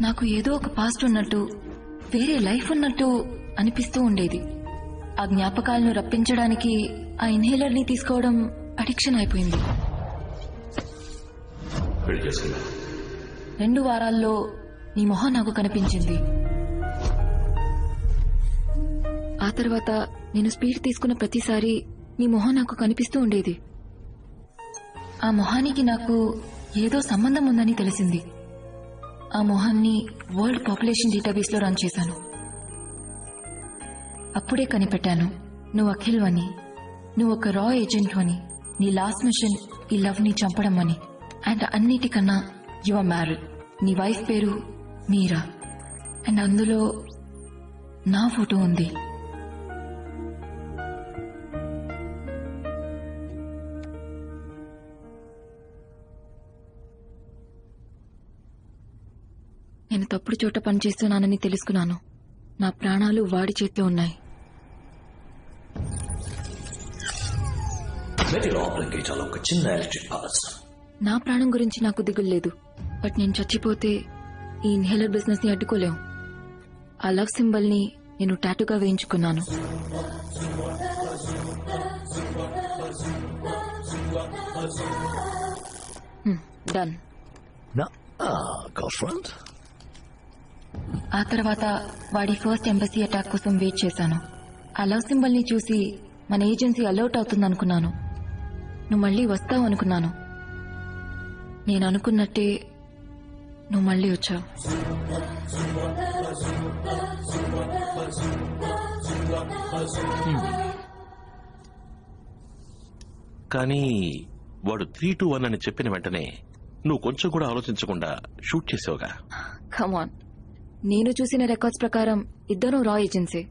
నాకు ఏదో ఒక పాస్ట్ ఉన్నట్టు, వేరే లైఫ్ ఉన్నట్టు అనిపిస్తూ ఉండేది. ఆ జ్ఞాపకాలను రప్పించడానికి ఆ ఇన్హేలర్ ని తీసుకోవడం అడిక్షన్ అయిపోయింది. 2 వారాల్లో నీ మొహం నాకు కనిపించింది. ఆ తర్వాత నేను స్పీడ్ తీసుకున్న ప్రతిసారి నీ మొహం నాకు కనిపిస్తూ ఉండేది. ఆ మొహానికి నాకు ఏదో సంబంధం ఉందని తెలిసింది. ఆ మొహాన్ని వరల్డ్ పాపులేషన్ డేటాబేస్ లో రన్ చేశాను. అప్పుడే కనిపెట్టాను, నువ్వు అఖిల్ అని, నువ్వు ఒక రా ఏజెంట్ అని, నీ లాస్ట్ మిషన్ ఈ లవ్ ని చంపడం అని. అండ్ అన్నిటికన్నా యు ఆర్ మ్యారీడ్. నీ వైఫ్ పేరు మీరా. అండ్ అందులో నా ఫోటో ఉంది. నేను తప్పుడు చోట పనిచేస్తున్నానని తెలుసుకున్నాను. నా ప్రాణాలు వాడి చేతిలో ఉన్నాయి. నా ప్రాణం గురించి నాకు దిగులు లేదు. బట్ నేను చచ్చిపోతే ఈ ఇన్హేలర్ బిజినెస్ ని అడ్డుకోలేం. ఆ లవ్ సింబల్ ని నేను టాటూగా వేయించుకున్నాను. డన్. ఆ తర్వాత వాడి ఫస్ట్ ఎంబసీ అటాక్ కోసం వెయిట్ చేశాను. ఆ లవ్ సింబల్ ని చూసి మన ఏజెన్సీ అలర్ట్ అవుతుందనుకున్నాను. నువ్వు మళ్లీ వస్తావు అనుకున్నాను. నేను అనుకున్నట్టే నువ్వు మళ్లీ వచ్చావు. కానీ వాడు 3-2-1 అని చెప్పిన వెంటనే నువ్వు కొంచెం కూడా ఆలోచించకుండా షూట్ చేసావుగా. కమాన్, నేను చూసిన రికార్డ్స్ ప్రకారం ఇద్దరం రా ఏజెన్సీ.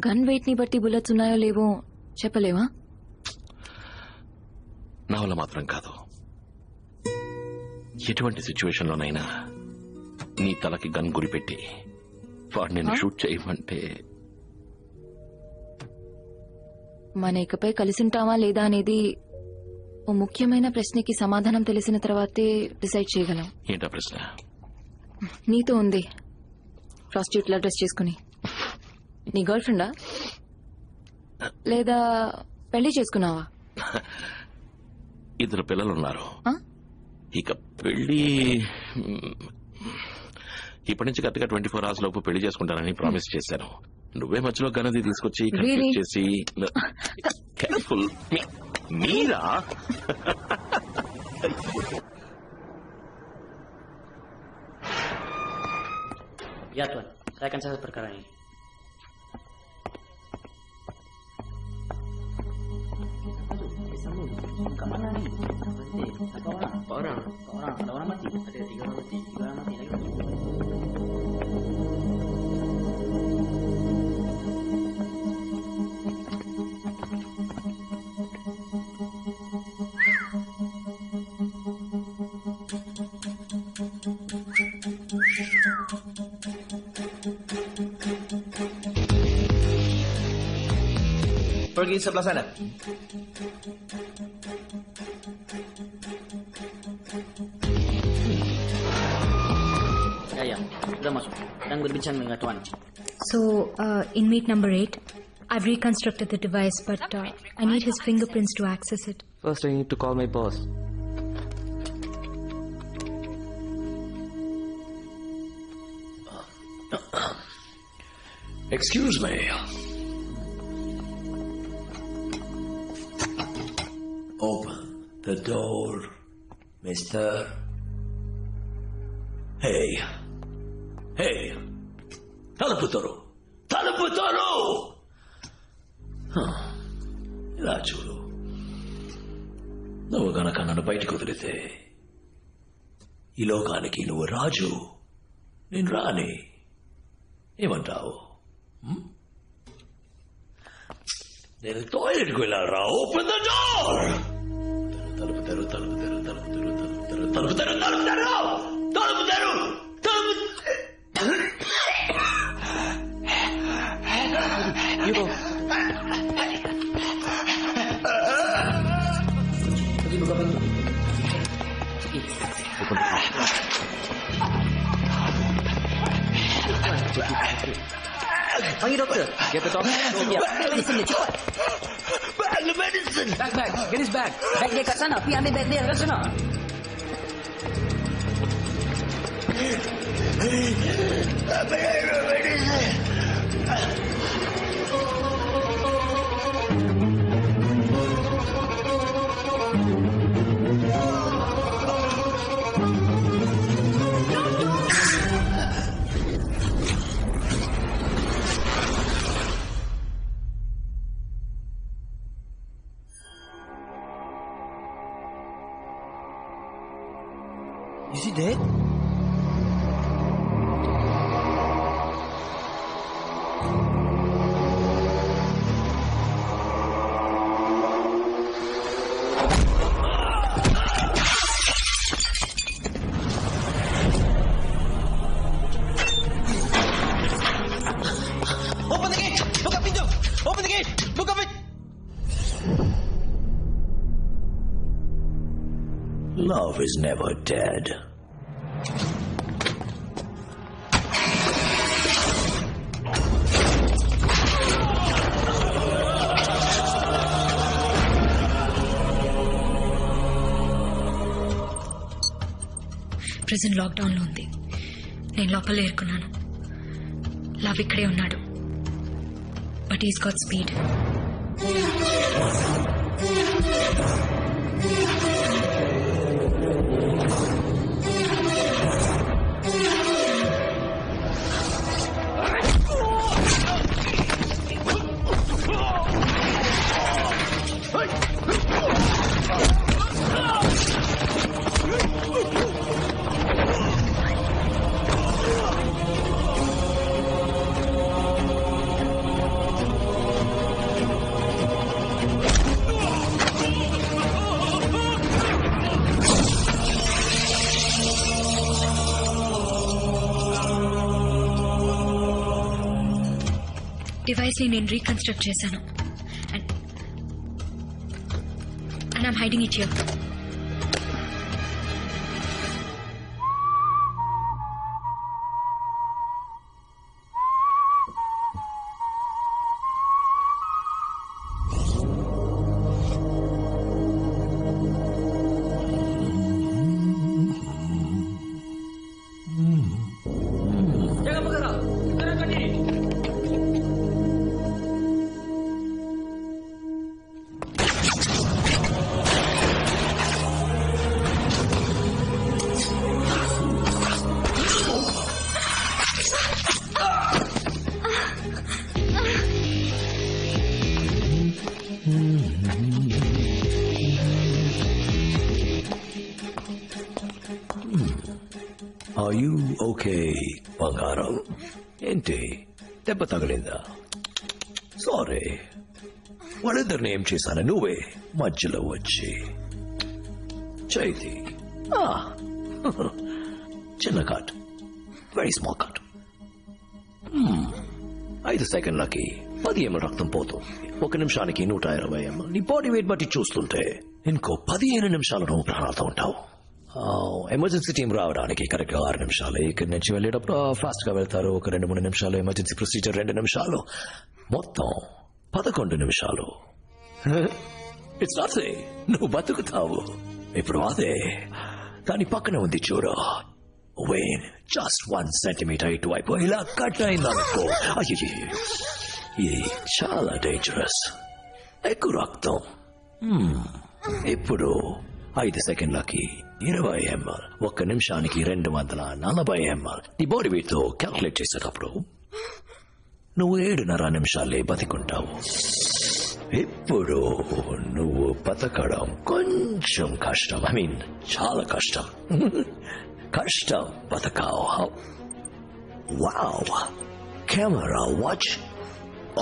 గన్ వెయిట్ ని బట్టి బుల్లెట్స్ ఉన్నాయో లేవో చెప్పలేవా? నా వల్ల మాత్రం కాదు. ఎటువంటి సిచ్యువేషన్ లోనైనా నీ తలకి గన్ గురిపెట్టి వాడు నిన్ను షూట్ చేయమంటే. మన ఇకపై కలిసుంటావా లేదా అనేది ఓ ముఖ్యమైన ప్రశ్నకి సమాధానం తెలిసిన తర్వాతే డిసైడ్ చేయగలం. ఏంటా ప్రశ్న? నీతో ఉంది. ప్రాస్టిట్యూట్ లా డ్రెస్ చేసుకుని. నీ గర్ల్ ఫ్రెండా లేదా పెళ్లి చేసుకున్నావా? 2 పిల్లలున్నారు. ఇక పెళ్లి ఇప్పటి నుంచి కరెక్ట్గా 24 hours లోపు పెళ్లి చేసుకుంటానని ప్రామిస్ చేశాను. నువ్వే మధ్యలో గనది తీసుకొచ్చి చేసి careful. Meera? Ya Tuan, saya akan catat perkara ini. Kemana nih? Berapa orang? Ada orang mati. Ada 3 orang mati. 3 orang mati lagi. Pergi sebelah sana. Ya, sudah masuk. Dan berbincang dengan Tuan. So, inmate number 8, I've reconstructed the device, but I need his fingerprints to access it. First, I need to call my boss. Excuse me. Open the door, mister. Hey. తలుపు తరు. ఇలా చూడు, నువ్వు గనక నన్ను బయటకు వదిలితే ఈ లోకానికి నువ్వు రాజు, నేను రాని. ఏమంటావు? నేను టాయిలెట్కి వెళ్ళారా? Open the door. తలుపు తెరు. Panggil doktor. Get the doctor. Medicine dia cepat. Medicine. Bag. Get his bag. Bag dia kat sana. Pergi ambil bag dia kat sana. Is he dead? Open the gate. Buka pintu. Open the gate. Buka pintu. Love is never dead. Prison lockdown లో ఉంది. నేను లోపల ఏరుకున్నాను. Love ఇక్కడే ఉన్నాడు. But is got speed. Device ని నేను reconstruct చేశాను. And I'm hiding it here. Jangan bergerak. Tenangkan diri. Are you okay, బంగారం? ఏంటి దెబ్బ తగిలిందా? సారీ, వాళ్ళిద్దరిని ఏం చేశాను? నువ్వే మధ్యలో వచ్చి చైతి చిన్న cut, very small cut. 5 సెకండ్లకి 10 ml రక్తం పోతుంది. 1 నిమిషానికి 120 ml. నీ బాడీ వెయిట్ బట్టి చూస్తుంటే ఇంకో 15 నిమిషాలు నువ్వు ప్రాణాలతో ఉంటావు. ఎమర్జెన్సీ టీం రావడానికి కరెక్ట్ గా 6 నిమిషాలు. ఇక్కడి నుంచి వెళ్ళేటప్పుడు ఫాస్ట్ గా వెళ్తారు. ఒక 2-3 నిమిషాలు. ఎమర్జెన్సీ ప్రొసీజర్ 2 నిమిషాలు. మొత్తం 11 నిమిషాలు. ఇట్స్ నాట్ సే నువ్వు బతుకుతావు. ఇప్పుడు అదే దాని పక్కన ఉంది చూడు. వెయిన్ జస్ట్ 1 సెంటీమీటర్ ఇటువైపు ఇలా కట్ అయిందనుకో, అయ్యో ఇది చాలా డేంజరస్. ఎక్కువ రక్తం. ఇప్పుడు 5 సెకండ్లకి 20 ml. 1 నిమిషానికి 240 ml. నీ బాడీ వెయిట్ తో క్యాల్కులేట్ చేసేటప్పుడు నువ్వు 7.5 నిమిషాలే బతికుంటావు. ఇప్పుడు నువ్వు బతకడం కొంచెం కష్టం. ఐ మీన్ చాలా కష్టం. కష్టం బతకావు. Wow, camera watch.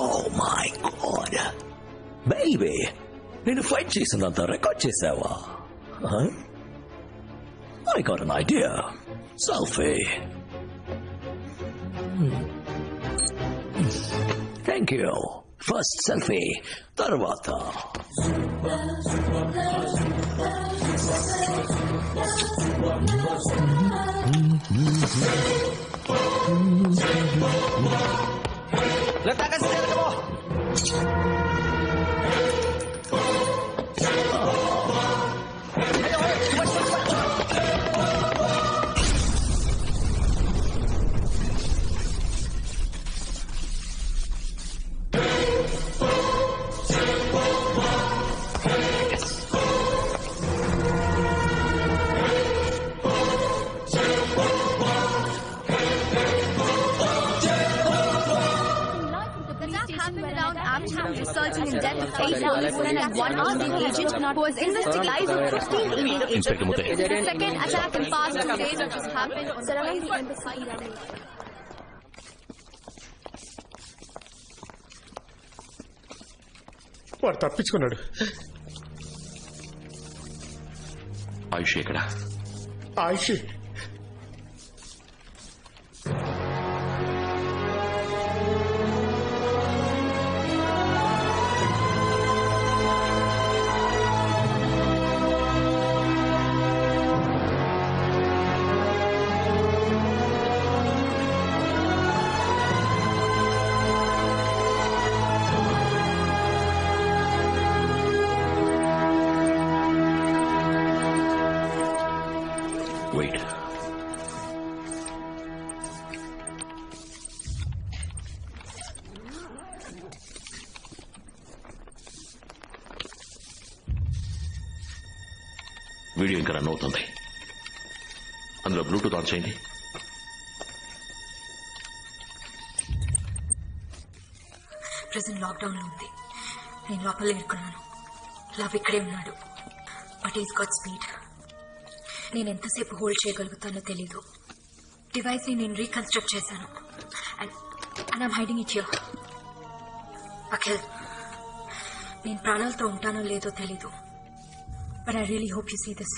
Oh my god baby, నేను ఫైట్ చేసినంత రికార్డ్ చేసావా? I got an idea. Selfie. Thank you. First selfie, tarvata. Letakkan senjata kamu. Ayo, cepat. Resulting in death of 8 policemen and 1 army agent who was investigating 15 Indian agents. Inspector Muthe. The second attack in past 2 days which has happened surrounding the embassy. వాడు తప్పించుకున్నాడు. ఆయుష్ ఎక్కడ? ఆయుష్ wait. Video ఇంకా run అవుతుంది. అందులో Bluetooth on చేయండి. Present lockdown లో ఉంది. నేను లోపల ఇరుక్కున్నాను. లవ్ ఇక్కడే ఉన్నాడు. But is got speed. నేను ఎంతసేపు హోల్డ్ చేయగలుగుతానో తెలీదు. డివైస్ ని నేను రీకన్స్ట్రక్ట్ చేశాను. And I'm hiding it here. Akhil, నేను ప్రాణాలతో ఉంటానో లేదో తెలీదు. But I really hope you see this.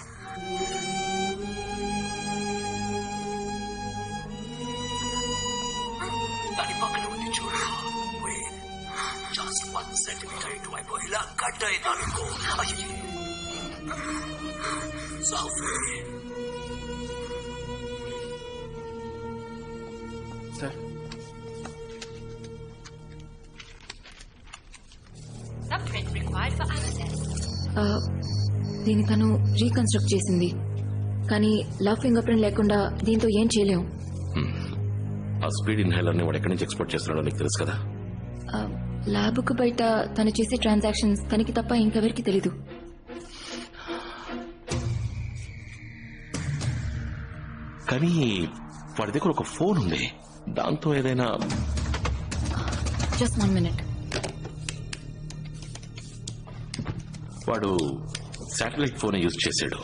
దాని పక్కన ఉంది చూడు. జస్ట్ 1 సెంటీమీటర్ ఇటువైపు ఇలా కట్ అయిందనుకో. సార్ దీన్ని తను రీకన్స్ట్రక్ట్ చేసింది, కానీ లవ్ ఫింగర్ ప్రింట్ లేకుండా దీంతో ఏం చేయలేము. ఆ స్పీడ్ ఇన్హేలర్ ని వాడు ఎక్కడి నుంచి ఎక్స్పోర్ట్ చేస్తున్నాడో నీకు తెలుసు కదా. ల్యాబ్కు బయట తను చేసే ట్రాన్సాక్షన్స్ తనకి తప్ప ఇంకెవరికి తెలీదు. కానీ వాడి దగ్గర ఒక ఫోన్ ఉంది. దాంతో ఏదైనా జస్ట్ 1 minute. వాడు శాటిలైట్ ఫోన్ యూజ్ చేశాడు.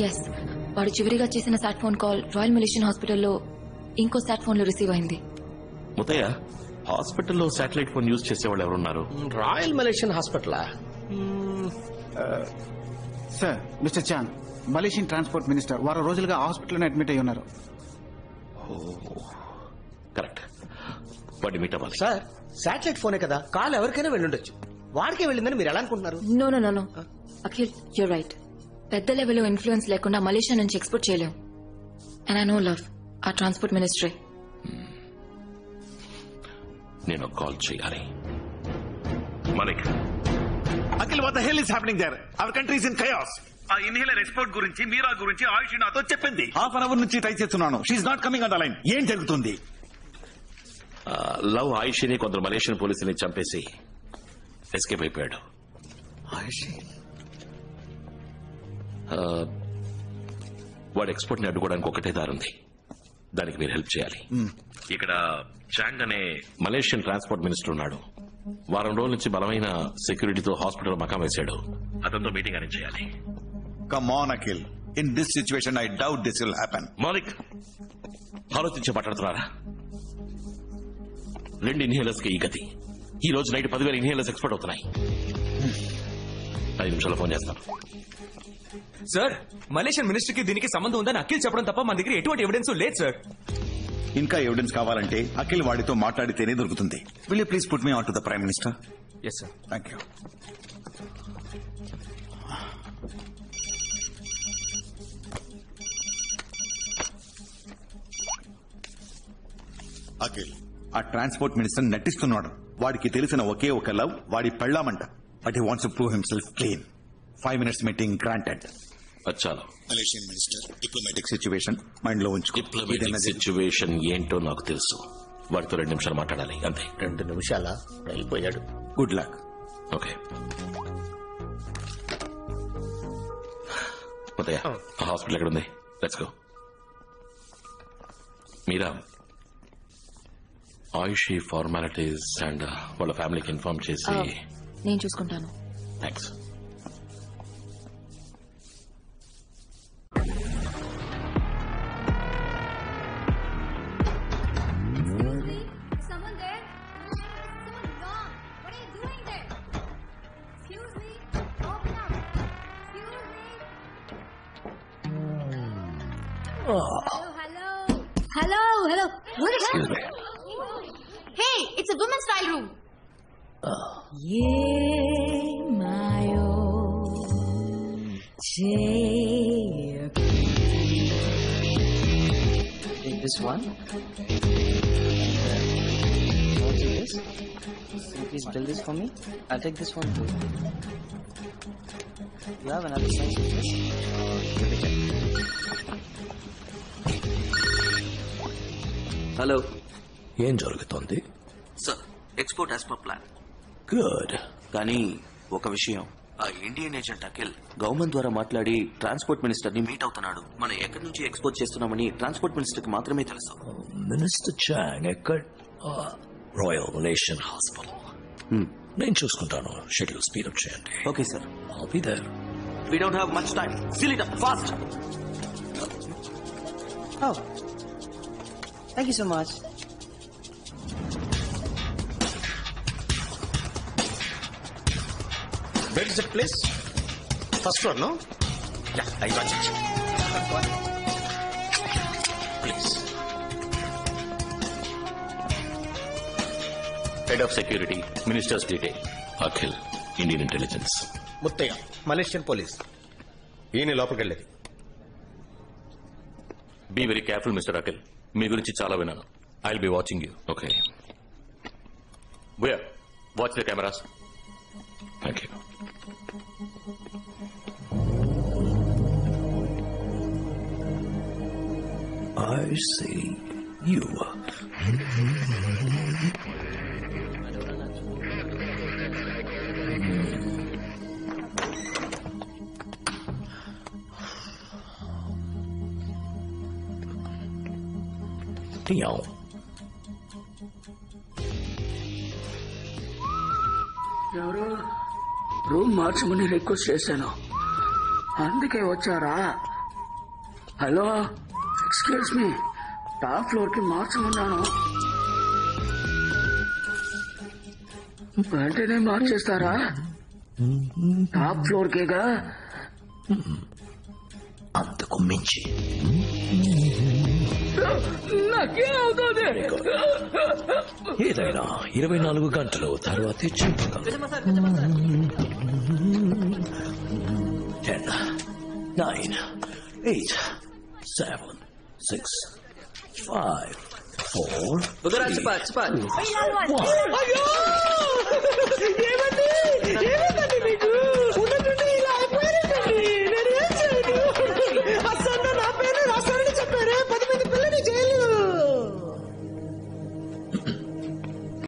ఎస్, వాడు చివరిగా చేసిన సాట్ ఫోన్ కాల్ రాయల్ మలేషియన్ హాస్పిటల్లో ఇంకో సాట్ ఫోన్ లో రిసీవ్ అయింది. ముతయ్య, హాస్పిటల్లో శాటిలైట్ ఫోన్ యూజ్ చేసేవాళ్ళు ఎవరున్నారు? రాయల్ మలేషియన్ హాస్పిటలా? Sir, Mister Chan, Malaysian transport minister వారం రోజులుగా హాస్పిటల్లోనే అడ్మిట్ అయి ఉన్నారు. కరెక్ట్. వాడిని మీట్ అవ్వాలి. సార్, శాటిలైట్ ఫోనే కదా, కాల్ ఎవరికైనా వెళ్ళుండొచ్చు. వాడికే వెళ్ళిందని మీరు ఎలా అనుకుంటున్నారు? No Akhil, you're right. పెద్ద లెవెల్లో ఇన్ఫ్లుయెన్స్ లేకుండా మలేషియా నుంచి ఎక్స్పోర్ట్ చేయలేం. అండ్ ఐ నో లవ్ ఆ ట్రాన్స్పోర్ట్ మినిస్ట్రీ. నేను కాల్ చేయాలి. Malik, Akhil, what the hell is happening there? Our country is in chaos. ఆ ఇన్హేలర్ ఎక్స్పోర్ట్ గురించి, మీరా గురించి ఆయుష్ నాతో చెప్పింది. హాఫ్ అన్ అవర్ నుంచి ట్రై చేస్తున్నాను. She's not coming on the line. ఏం జరుగుతుంది? లవ్ ఆయుష్ని కొందరు మలేషియన్ పోలీసుని చంపేసి ఎస్కేప్ అయిపోయాడు. వాడు ఎక్స్పోర్ట్ ని అడ్డుకోవడానికి ఒకటే దారుంది. దానికి మీరు హెల్ప్ చేయాలి. ఇక్కడ చాంగ్ అనే మలేషియన్ ట్రాన్స్పోర్ట్ మినిస్టర్ ఉన్నాడు. వారం రోజుల నుంచి బలమైన సెక్యూరిటీతో హాస్పిటల్ మకాం వేశాడు. అతనితో మీటింగ్ అరేంజ్ చేయాలి. Come on Akhil, in this situation I doubt this will happen. Malik, ఆలోచించి మాట్లాడుతున్నారా? 2 ఇన్హేలర్స్ కి ఈ గతి. ఈ రోజు నైట్ 10,000 ఇన్హేలర్స్ ఎక్స్పోర్ట్ అవుతున్నాయి. 5 నిమిషాల్లో ఫోన్ చేస్తాను. సార్, మలేషియన్ మినిస్టర్ కి దీనికి సంబంధం ఉందని అఖిల్ చెప్పడం తప్ప మన దగ్గర ఎటువంటి ఎవిడెన్స్ లేదు సార్. ఇంకా ఎవిడెన్స్ కావాలంటే అఖిల్ వాడితో మాట్లాడితేనే దొరుకుతుంది. Will you please put me on to the prime minister? Yes sir. Thank you. Akhil ఆ ట్రాన్స్పోర్ట్ మినిస్టర్ నటిస్తున్నాడు. వాడికి తెలిసిన ఒకే ఒక లవ్ వాడి పెళ్ళామంట. But he wants to prove himself clean. 5 minutes meeting granted. అచ్చాలో Malaysian minister diplomatic situation mind లో ఉంచుకో. డిప్లొమాటిక్ సిచ్యువేషన్ ఏంటో నాకు తెలుసు. వాడితో 2 నిమిషాలు మాట్లాడాలి అంతే. 2 నిమిషాలా? వెళ్ళిపోయాడు. Good luck. Okay Muthaiah, hospital ఎక్కడ ఉంది? Let's go. Meera, Ayushi formalities and వాళ్ళ ఫ్యామిలీకి ఇన్ఫార్మ్ చేసి. నేను చూసుకుంటాను. Thanks. Hello. What is Excuse me. Hey, it's a women's style room. Take this one. This. Can you please build this for me? I'll take this one too. You have another size of this? Let me check. Hello, ఏం జరుగుతోంది? Sir, export as per plan. Good. కానీ ఒక విషయం, ఆ Indian agent Akhil government ద్వారా మాట్లాడి transport minister ని meet అవుతున్నాడు. మనం ఎక్కడి నుంచి ఎక్స్పోర్ట్ చేస్తున్నామని ట్రాన్స్పోర్ట్ మినిస్టర్ కి మాత్రమే తెలుసు. మినిస్టర్ చాంగ్ ఎక్కడ? Royal Malaysian hospital. నేను చూసుకుంటాను. షెడ్యూల్ స్పీడప్ చేయండి. Okay sir. I'll be there. We don't have much time. Seal it up fast. Oh. Thank you so much. Where is that place? First floor, no? Yeah, I got it. Please. Head of Security, Minister's Detail, Akhil, Indian Intelligence. Muthaiah, Malaysian police. ఈయన లోపలికి వెళ్ళేది. Be very careful, Mr. Akhil. మీ గురించి చాలా విన్నాను. I'll be watching you. Okay. Where? Watch the cameras. Thank you. I see you. Tiao. ఎవరు? Room మార్చమని request చేశాను, అందుకే వచ్చారా? Hello, excuse me, top floor కి మార్చమన్నాను, వెంటనే మార్చేస్తారా? Top floor కేగా. అంతకు మించి నాకేమవుతుంది? ఏదైనా 24 గంటలు తర్వాతే చెప్పగలను. 10, 9, 8, 7, 6, 5, 4, 3, 2, 1.